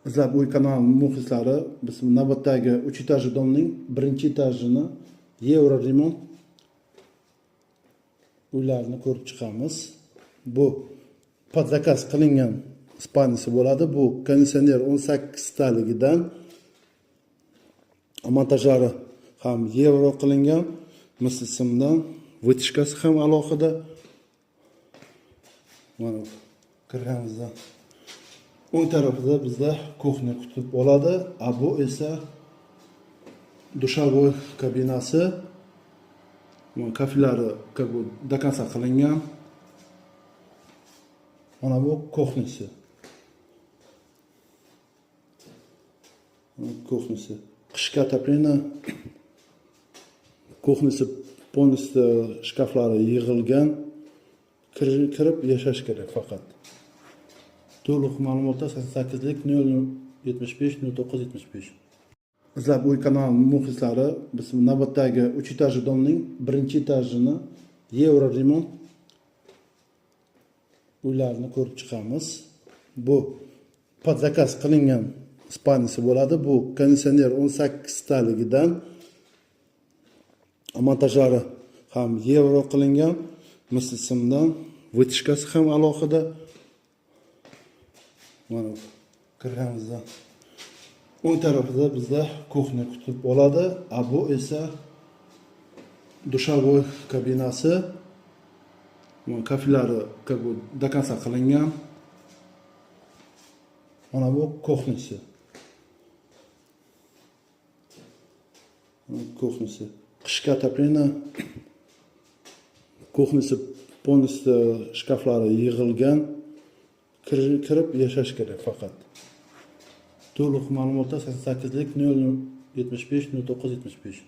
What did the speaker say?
Bizlar bu kanal muxlislari biz navbatdagi 3 etajli domning birinchi etajini Euro remont uylarini ko'rib chiqamiz. Bu pod zakaz qilingan spanisi bo'ladi. Bu konditsioner 18 taligidan montajlari ham Euro qilingan, misli simdan vытяжкасы ham alohida. Mana kirganimizda o'ng tarafida bizda kuxnya kutib oladi. Bu esa dushovoy kabinasi. Kafellari до конца qilingan. Mana bu kuxnyasi. Kuxnyasi. Qishki отопление. Kuxnyasi полностью shkaflari yig'ilgan. Kirib yashash kerak faqat. To'liq ma'lumotlar 88lik 075 0975. Bizlar bu kanal muxlislari biz navbatdagi 3 etajli domning birinchi etajini Euro remont uylarini ko'rib chiqamiz. Bu pod zakaz qilingan spanisi bo'ladi. Bu konditsioner 18 taligidan montajlari ham Euro qilingan, misli simdan vытяжкасы ham alohida. Mana kirganimizda o'ng tarafida bizda kuxnya kutib oladi. Bu esa dushovoy kabinasi. Kafellari до конца qilingan. Mana bu kuxnyasi. Kuxnyasi. Qishki отопление. Kuxnyasi полностью shkaflari yig'ilgan. Kirib yashash kerak faqat. To'liq ma'lumotlar 88lik 075 0975.